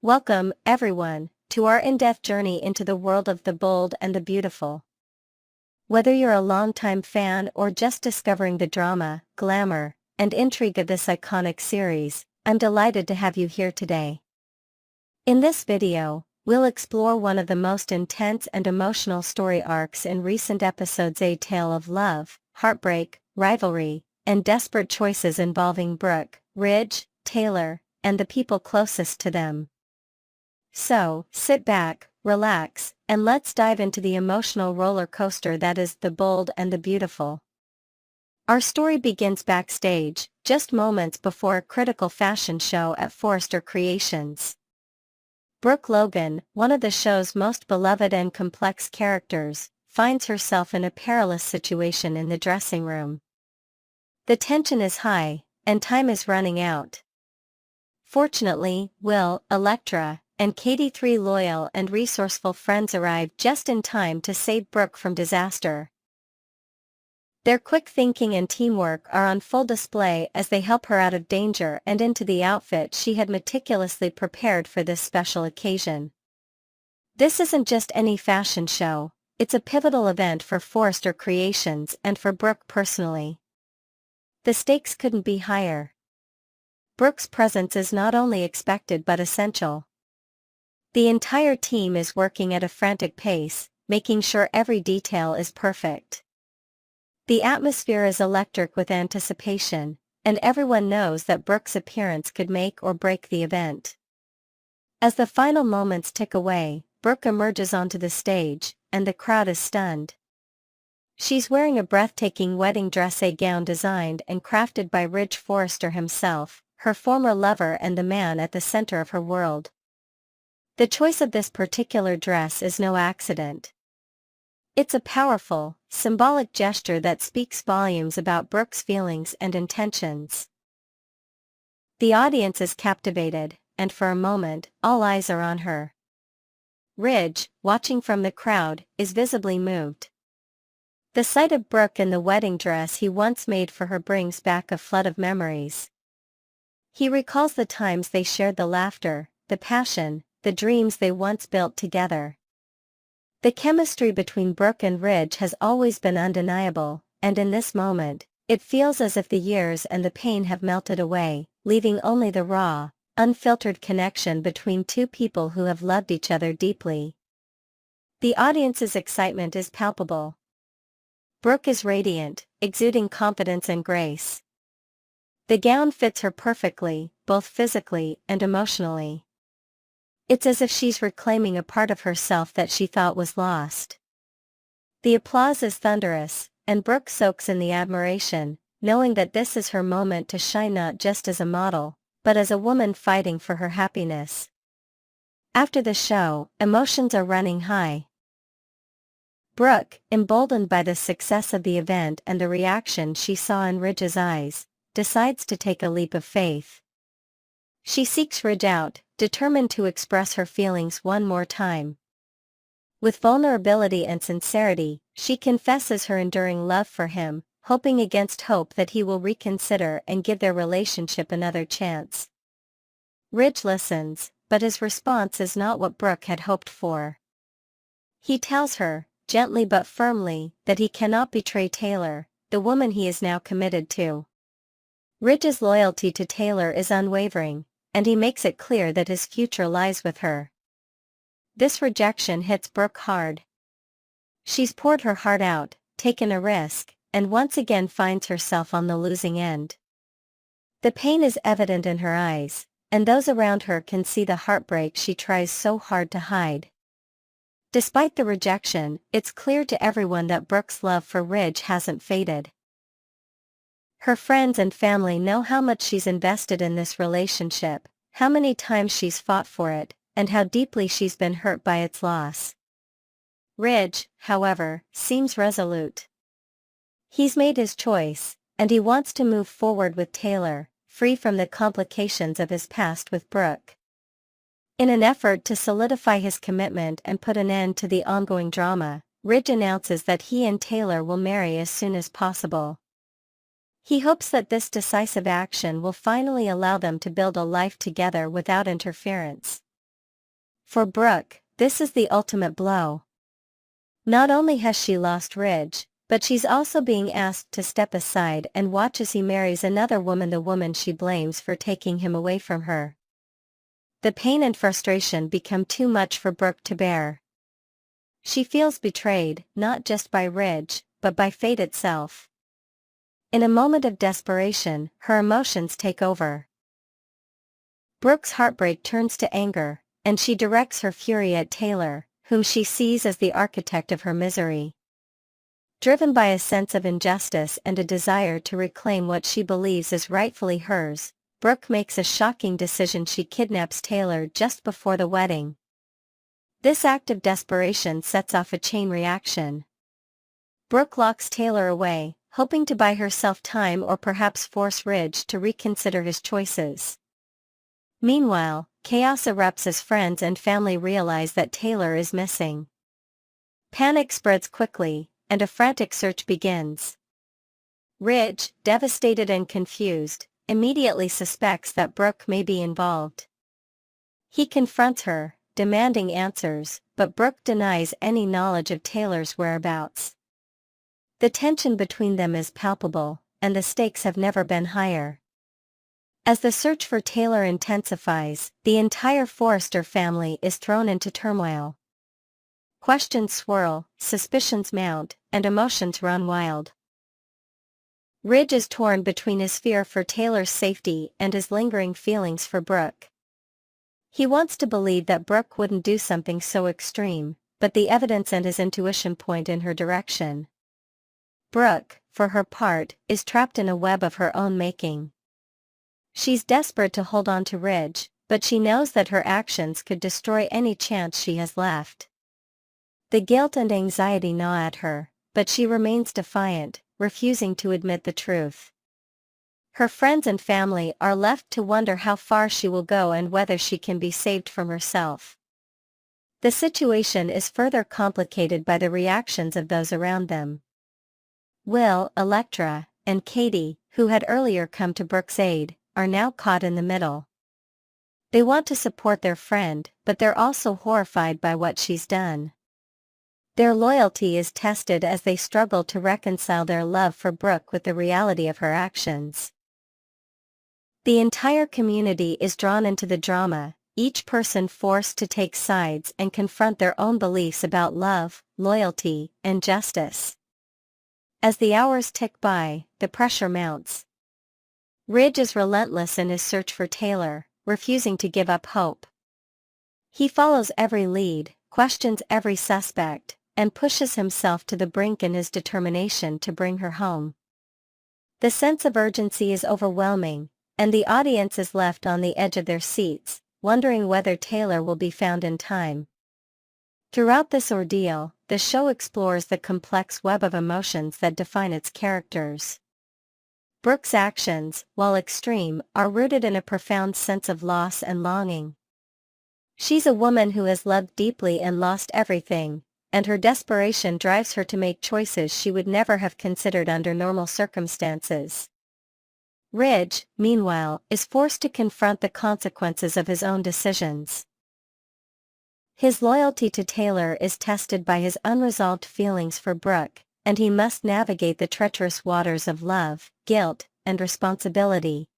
Welcome, everyone, to our in-depth journey into the world of the bold and the beautiful. Whether you're a longtime fan or just discovering the drama, glamour, and intrigue of this iconic series, I'm delighted to have you here today. In this video, we'll explore one of the most intense and emotional story arcs in recent episodes, a tale of love, heartbreak, rivalry, and desperate choices involving Brooke, Ridge, Taylor, and the people closest to them. So, sit back, relax, and let's dive into the emotional roller coaster that is The Bold and the Beautiful. Our story begins backstage, just moments before a critical fashion show at Forrester Creations. Brooke Logan, one of the show's most beloved and complex characters, finds herself in a perilous situation in the dressing room. The tension is high, and time is running out. Fortunately, Will, Electra, and Katie, three loyal and resourceful friends, arrive just in time to save Brooke from disaster. Their quick thinking and teamwork are on full display as they help her out of danger and into the outfit she had meticulously prepared for this special occasion. This isn't just any fashion show, it's a pivotal event for Forrester Creations and for Brooke personally. The stakes couldn't be higher. Brooke's presence is not only expected but essential. The entire team is working at a frantic pace, making sure every detail is perfect. The atmosphere is electric with anticipation, and everyone knows that Brooke's appearance could make or break the event. As the final moments tick away, Brooke emerges onto the stage, and the crowd is stunned. She's wearing a breathtaking wedding dress, a gown designed and crafted by Ridge Forrester himself, her former lover and the man at the center of her world. The choice of this particular dress is no accident. It's a powerful, symbolic gesture that speaks volumes about Brooke's feelings and intentions. The audience is captivated, and for a moment, all eyes are on her. Ridge, watching from the crowd, is visibly moved. The sight of Brooke in the wedding dress he once made for her brings back a flood of memories. He recalls the times they shared, the laughter, the passion, the dreams they once built together. The chemistry between Brooke and Ridge has always been undeniable, and in this moment, it feels as if the years and the pain have melted away, leaving only the raw, unfiltered connection between two people who have loved each other deeply. The audience's excitement is palpable. Brooke is radiant, exuding confidence and grace. The gown fits her perfectly, both physically and emotionally. It's as if she's reclaiming a part of herself that she thought was lost. The applause is thunderous, and Brooke soaks in the admiration, knowing that this is her moment to shine, not just as a model, but as a woman fighting for her happiness. After the show, emotions are running high. Brooke, emboldened by the success of the event and the reaction she saw in Ridge's eyes, decides to take a leap of faith. She seeks Ridge out, determined to express her feelings one more time. With vulnerability and sincerity, she confesses her enduring love for him, hoping against hope that he will reconsider and give their relationship another chance. Ridge listens, but his response is not what Brooke had hoped for. He tells her, gently but firmly, that he cannot betray Taylor, the woman he is now committed to. Ridge's loyalty to Taylor is unwavering, and he makes it clear that his future lies with her. This rejection hits Brooke hard. She's poured her heart out, taken a risk, and once again finds herself on the losing end. The pain is evident in her eyes, and those around her can see the heartbreak she tries so hard to hide. Despite the rejection, it's clear to everyone that Brooke's love for Ridge hasn't faded. Her friends and family know how much she's invested in this relationship, how many times she's fought for it, and how deeply she's been hurt by its loss. Ridge, however, seems resolute. He's made his choice, and he wants to move forward with Taylor, free from the complications of his past with Brooke. In an effort to solidify his commitment and put an end to the ongoing drama, Ridge announces that he and Taylor will marry as soon as possible. He hopes that this decisive action will finally allow them to build a life together without interference. For Brooke, this is the ultimate blow. Not only has she lost Ridge, but she's also being asked to step aside and watch as he marries another woman, the woman she blames for taking him away from her. The pain and frustration become too much for Brooke to bear. She feels betrayed, not just by Ridge, but by fate itself. In a moment of desperation, her emotions take over. Brooke's heartbreak turns to anger, and she directs her fury at Taylor, whom she sees as the architect of her misery. Driven by a sense of injustice and a desire to reclaim what she believes is rightfully hers, Brooke makes a shocking decision. She kidnaps Taylor just before the wedding. This act of desperation sets off a chain reaction. Brooke locks Taylor away, hoping to buy herself time or perhaps force Ridge to reconsider his choices. Meanwhile, chaos erupts as friends and family realize that Taylor is missing. Panic spreads quickly, and a frantic search begins. Ridge, devastated and confused, immediately suspects that Brooke may be involved. He confronts her, demanding answers, but Brooke denies any knowledge of Taylor's whereabouts. The tension between them is palpable, and the stakes have never been higher. As the search for Taylor intensifies, the entire Forrester family is thrown into turmoil. Questions swirl, suspicions mount, and emotions run wild. Ridge is torn between his fear for Taylor's safety and his lingering feelings for Brooke. He wants to believe that Brooke wouldn't do something so extreme, but the evidence and his intuition point in her direction. Brooke, for her part, is trapped in a web of her own making. She's desperate to hold on to Ridge, but she knows that her actions could destroy any chance she has left. The guilt and anxiety gnaw at her, but she remains defiant, refusing to admit the truth. Her friends and family are left to wonder how far she will go and whether she can be saved from herself. The situation is further complicated by the reactions of those around them. Will, Electra, and Katie, who had earlier come to Brooke's aid, are now caught in the middle. They want to support their friend, but they're also horrified by what she's done. Their loyalty is tested as they struggle to reconcile their love for Brooke with the reality of her actions. The entire community is drawn into the drama, each person forced to take sides and confront their own beliefs about love, loyalty, and justice. As the hours tick by, the pressure mounts. Ridge is relentless in his search for Taylor, refusing to give up hope. He follows every lead, questions every suspect, and pushes himself to the brink in his determination to bring her home. The sense of urgency is overwhelming, and the audience is left on the edge of their seats, wondering whether Taylor will be found in time. Throughout this ordeal, the show explores the complex web of emotions that define its characters. Brooke's actions, while extreme, are rooted in a profound sense of loss and longing. She's a woman who has loved deeply and lost everything, and her desperation drives her to make choices she would never have considered under normal circumstances. Ridge, meanwhile, is forced to confront the consequences of his own decisions. His loyalty to Taylor is tested by his unresolved feelings for Brooke, and he must navigate the treacherous waters of love, guilt, and responsibility.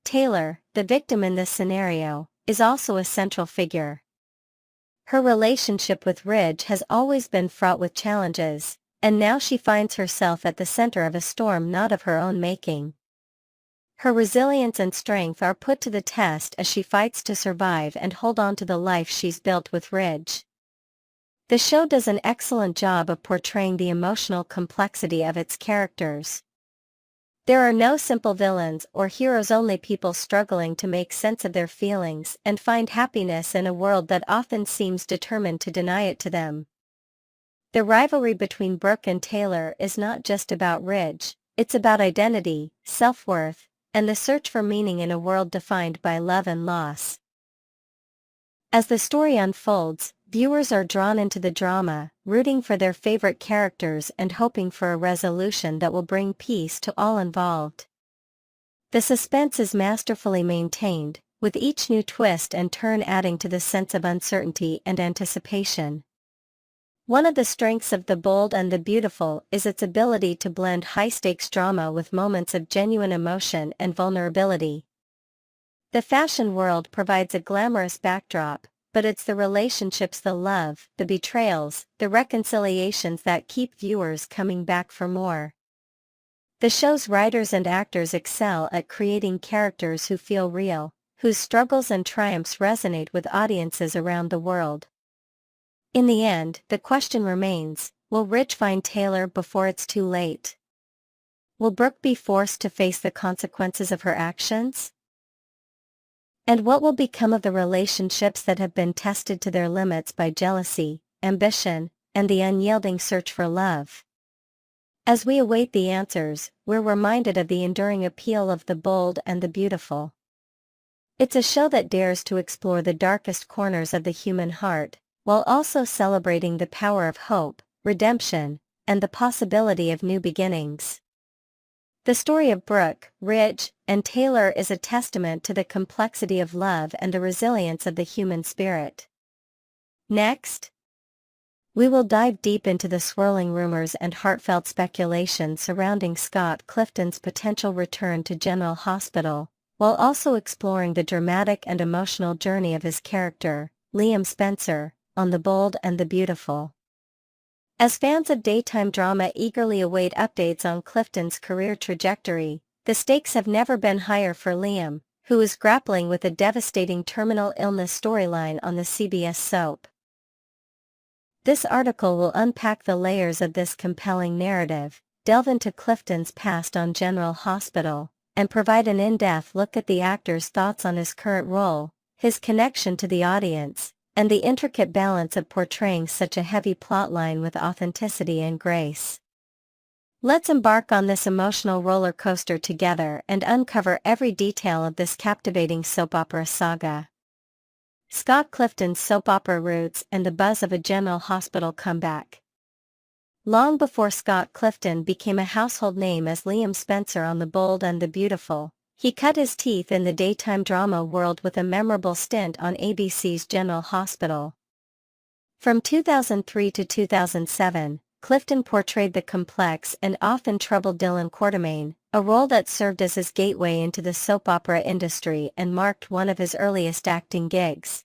Taylor, the victim in this scenario, is also a central figure. Her relationship with Ridge has always been fraught with challenges, and now she finds herself at the center of a storm not of her own making. Her resilience and strength are put to the test as she fights to survive and hold on to the life she's built with Ridge. The show does an excellent job of portraying the emotional complexity of its characters. There are no simple villains or heroes, only people struggling to make sense of their feelings and find happiness in a world that often seems determined to deny it to them. The rivalry between Brooke and Taylor is not just about Ridge, it's about identity, self-worth, and the search for meaning in a world defined by love and loss. As the story unfolds, viewers are drawn into the drama, rooting for their favorite characters and hoping for a resolution that will bring peace to all involved. The suspense is masterfully maintained, with each new twist and turn adding to the sense of uncertainty and anticipation. One of the strengths of The Bold and the Beautiful is its ability to blend high-stakes drama with moments of genuine emotion and vulnerability. The fashion world provides a glamorous backdrop, but it's the relationships, the love, the betrayals, the reconciliations that keep viewers coming back for more. The show's writers and actors excel at creating characters who feel real, whose struggles and triumphs resonate with audiences around the world. In the end, the question remains, will Rich find Taylor before it's too late? Will Brooke be forced to face the consequences of her actions? And what will become of the relationships that have been tested to their limits by jealousy, ambition, and the unyielding search for love? As we await the answers, we're reminded of the enduring appeal of The Bold and the Beautiful. It's a show that dares to explore the darkest corners of the human heart, while also celebrating the power of hope, redemption, and the possibility of new beginnings. The story of Brooke, Rich, and Taylor is a testament to the complexity of love and the resilience of the human spirit. Next, we will dive deep into the swirling rumors and heartfelt speculation surrounding Scott Clifton's potential return to General Hospital, while also exploring the dramatic and emotional journey of his character, Liam Spencer, on The Bold and the Beautiful. As fans of daytime drama eagerly await updates on Clifton's career trajectory, the stakes have never been higher for Liam, who is grappling with a devastating terminal illness storyline on the CBS soap. This article will unpack the layers of this compelling narrative, delve into Clifton's past on General Hospital, and provide an in-depth look at the actor's thoughts on his current role, his connection to the audience, and the intricate balance of portraying such a heavy plotline with authenticity and grace. Let's embark on this emotional roller coaster together and uncover every detail of this captivating soap opera saga. Scott Clifton's soap opera roots and the buzz of a General Hospital comeback. Long before Scott Clifton became a household name as Liam Spencer on The Bold and the Beautiful, he cut his teeth in the daytime drama world with a memorable stint on ABC's General Hospital. From 2003 to 2007, Clifton portrayed the complex and often troubled Dylan Quartermain, a role that served as his gateway into the soap opera industry and marked one of his earliest acting gigs.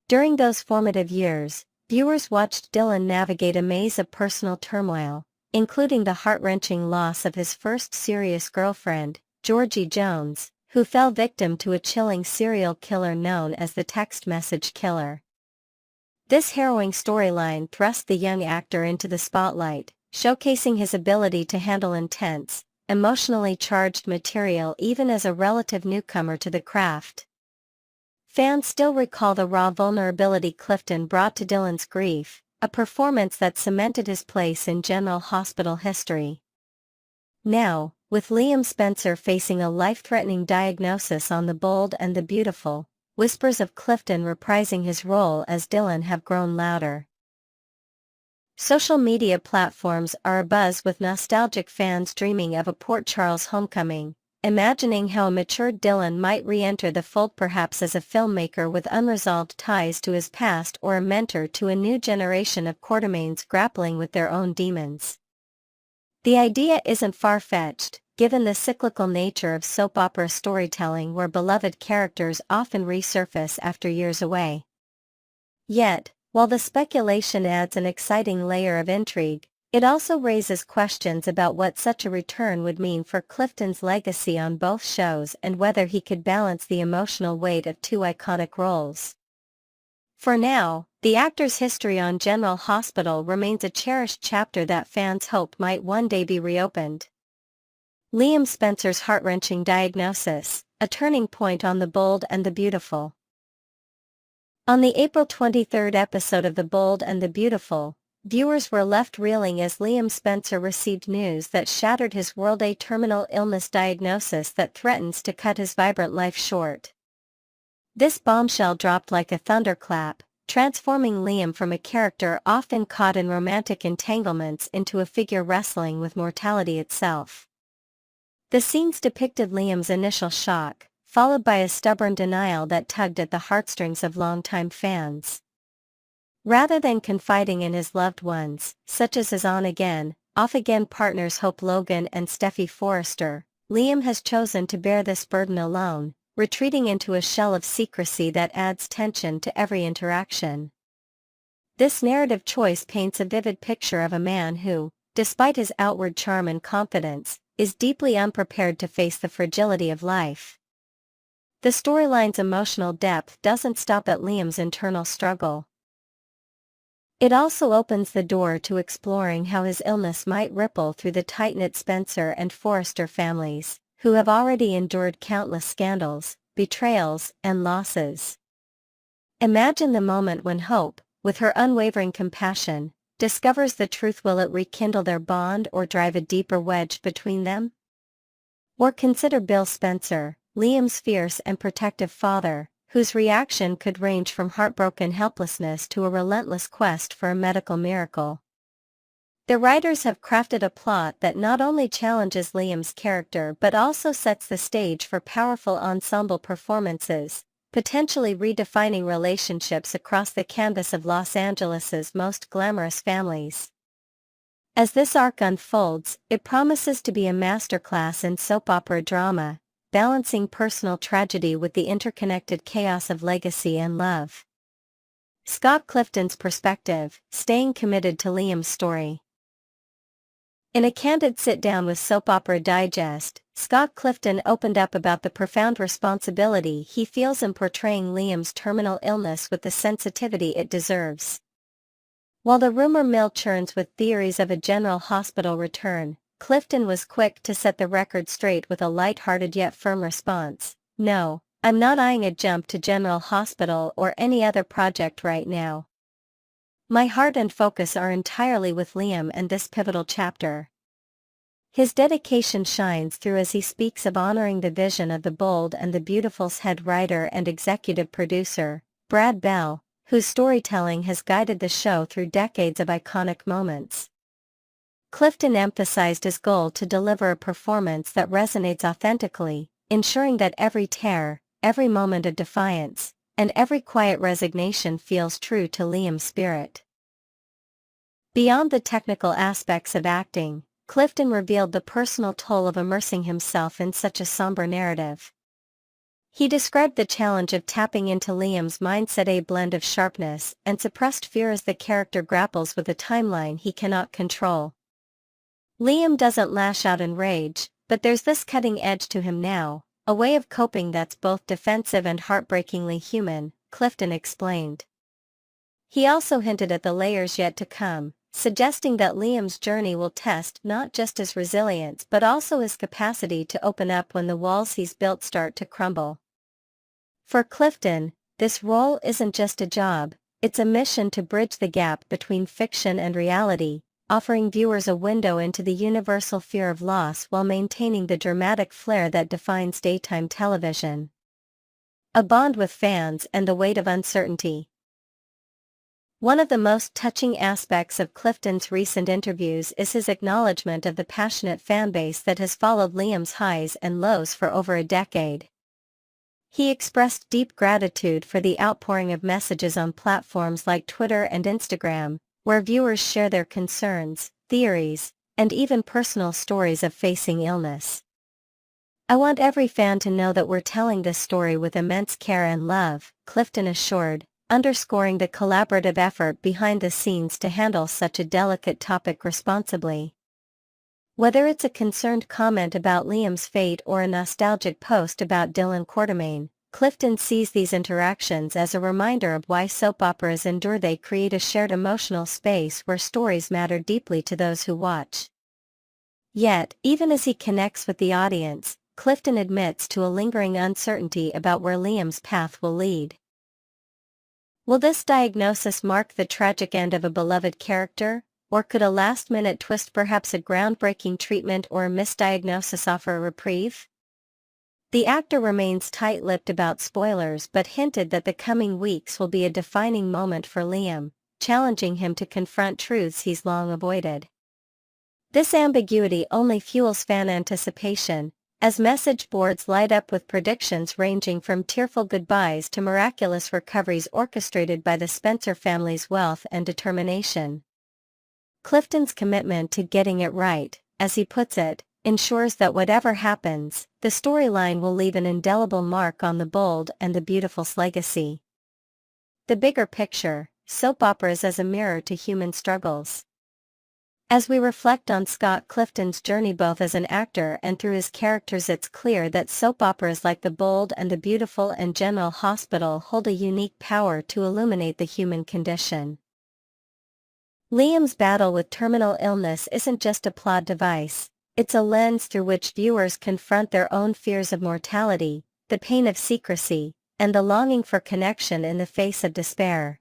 During those formative years, viewers watched Dylan navigate a maze of personal turmoil, including the heart-wrenching loss of his first serious girlfriend, Georgie Jones, who fell victim to a chilling serial killer known as the text message killer. This harrowing storyline thrust the young actor into the spotlight, showcasing his ability to handle intense, emotionally charged material even as a relative newcomer to the craft. Fans still recall the raw vulnerability Clifton brought to Dylan's grief, a performance that cemented his place in General Hospital history. Now, with Liam Spencer facing a life-threatening diagnosis on The Bold and the Beautiful, whispers of Clifton reprising his role as Dylan have grown louder. Social media platforms are abuzz with nostalgic fans dreaming of a Port Charles homecoming, imagining how a matured Dylan might re-enter the fold, perhaps as a filmmaker with unresolved ties to his past or a mentor to a new generation of Quartermains grappling with their own demons. The idea isn't far-fetched, given the cyclical nature of soap opera storytelling where beloved characters often resurface after years away. Yet, while the speculation adds an exciting layer of intrigue, it also raises questions about what such a return would mean for Clifton's legacy on both shows and whether he could balance the emotional weight of two iconic roles. For now, the actor's history on General Hospital remains a cherished chapter that fans hope might one day be reopened. Liam Spencer's heart-wrenching diagnosis, a turning point on The Bold and the Beautiful. On the April 23 episode of The Bold and the Beautiful, viewers were left reeling as Liam Spencer received news that shattered his world: a terminal illness diagnosis that threatens to cut his vibrant life short. This bombshell dropped like a thunderclap, transforming Liam from a character often caught in romantic entanglements into a figure wrestling with mortality itself. The scenes depicted Liam's initial shock, followed by a stubborn denial that tugged at the heartstrings of longtime fans. Rather than confiding in his loved ones, such as his on-again, off-again partners Hope Logan and Steffi Forrester, Liam has chosen to bear this burden alone, retreating into a shell of secrecy that adds tension to every interaction. This narrative choice paints a vivid picture of a man who, despite his outward charm and confidence, is deeply unprepared to face the fragility of life. The storyline's emotional depth doesn't stop at Liam's internal struggle. It also opens the door to exploring how his illness might ripple through the tight-knit Spencer and Forrester families, who have already endured countless scandals, betrayals, and losses. Imagine the moment when Hope, with her unwavering compassion, discovers the truth. Will it rekindle their bond or drive a deeper wedge between them? Or consider Bill Spencer, Liam's fierce and protective father, whose reaction could range from heartbroken helplessness to a relentless quest for a medical miracle. The writers have crafted a plot that not only challenges Liam's character but also sets the stage for powerful ensemble performances, potentially redefining relationships across the canvas of Los Angeles's most glamorous families. As this arc unfolds, it promises to be a masterclass in soap opera drama, balancing personal tragedy with the interconnected chaos of legacy and love. Scott Clifton's perspective, staying committed to Liam's story. In a candid sit-down with Soap Opera Digest, Scott Clifton opened up about the profound responsibility he feels in portraying Liam's terminal illness with the sensitivity it deserves. While the rumor mill churns with theories of a General Hospital return, Clifton was quick to set the record straight with a light-hearted yet firm response. "No, I'm not eyeing a jump to General Hospital or any other project right now. My heart and focus are entirely with Liam and this pivotal chapter." His dedication shines through as he speaks of honoring the vision of The Bold and the Beautiful's head writer and executive producer, Brad Bell, whose storytelling has guided the show through decades of iconic moments. Clifton emphasized his goal to deliver a performance that resonates authentically, ensuring that every tear, every moment of defiance, and every quiet resignation feels true to Liam's spirit. Beyond the technical aspects of acting, Clifton revealed the personal toll of immersing himself in such a somber narrative. He described the challenge of tapping into Liam's mindset, a blend of sharpness and suppressed fear as the character grapples with a timeline he cannot control. Liam doesn't lash out in rage, but there's this cutting edge to him now, a way of coping that's both defensive and heartbreakingly human, Clifton explained. He also hinted at the layers yet to come, suggesting that Liam's journey will test not just his resilience but also his capacity to open up when the walls he's built start to crumble. For Clifton, this role isn't just a job, it's a mission to bridge the gap between fiction and reality, offering viewers a window into the universal fear of loss while maintaining the dramatic flair that defines daytime television. A bond with fans and the weight of uncertainty. One of the most touching aspects of Clifton's recent interviews is his acknowledgement of the passionate fanbase that has followed Liam's highs and lows for over a decade. He expressed deep gratitude for the outpouring of messages on platforms like Twitter and Instagram, where viewers share their concerns, theories, and even personal stories of facing illness. "I want every fan to know that we're telling this story with immense care and love," Clifton assured, underscoring the collaborative effort behind the scenes to handle such a delicate topic responsibly. Whether it's a concerned comment about Liam's fate or a nostalgic post about Dylan Quatermain, Clifton sees these interactions as a reminder of why soap operas endure. They create a shared emotional space where stories matter deeply to those who watch. Yet, even as he connects with the audience, Clifton admits to a lingering uncertainty about where Liam's path will lead. Will this diagnosis mark the tragic end of a beloved character, or could a last-minute twist, perhaps a groundbreaking treatment or a misdiagnosis, offer a reprieve? The actor remains tight-lipped about spoilers but hinted that the coming weeks will be a defining moment for Liam, challenging him to confront truths he's long avoided. This ambiguity only fuels fan anticipation, as message boards light up with predictions ranging from tearful goodbyes to miraculous recoveries orchestrated by the Spencer family's wealth and determination. Clifton's commitment to getting it right, as he puts it, ensures that whatever happens, the storyline will leave an indelible mark on the bold and the beautiful's legacy. The bigger picture: soap operas as a mirror to human struggles. As we reflect on Scott Clifton's journey both as an actor and through his characters, it's clear that soap operas like The Bold and the Beautiful and General Hospital hold a unique power to illuminate the human condition. Liam's battle with terminal illness isn't just a plot device, it's a lens through which viewers confront their own fears of mortality, the pain of secrecy, and the longing for connection in the face of despair.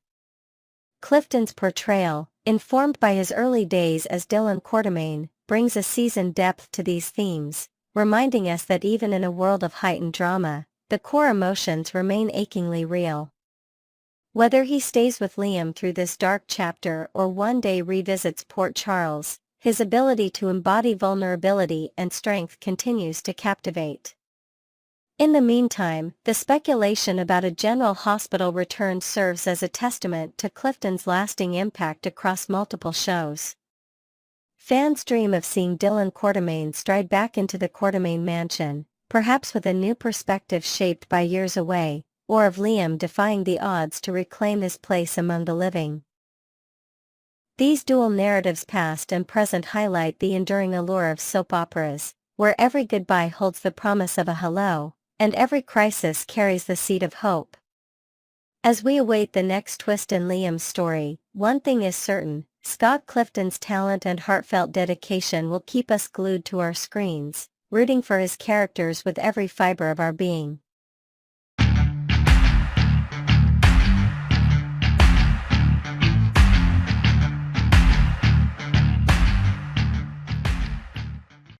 Clifton's portrayal, informed by his early days as Dylan Quartermain, brings a seasoned depth to these themes, reminding us that even in a world of heightened drama, the core emotions remain achingly real. Whether he stays with Liam through this dark chapter or one day revisits Port Charles, his ability to embody vulnerability and strength continues to captivate. In the meantime, the speculation about a General Hospital return serves as a testament to Clifton's lasting impact across multiple shows. Fans dream of seeing Dylan Quartermain stride back into the Quartermain mansion, perhaps with a new perspective shaped by years away, or of Liam defying the odds to reclaim his place among the living. These dual narratives, past and present, highlight the enduring allure of soap operas, where every goodbye holds the promise of a hello, and every crisis carries the seed of hope. As we await the next twist in Liam's story, one thing is certain: Scott Clifton's talent and heartfelt dedication will keep us glued to our screens, rooting for his characters with every fiber of our being.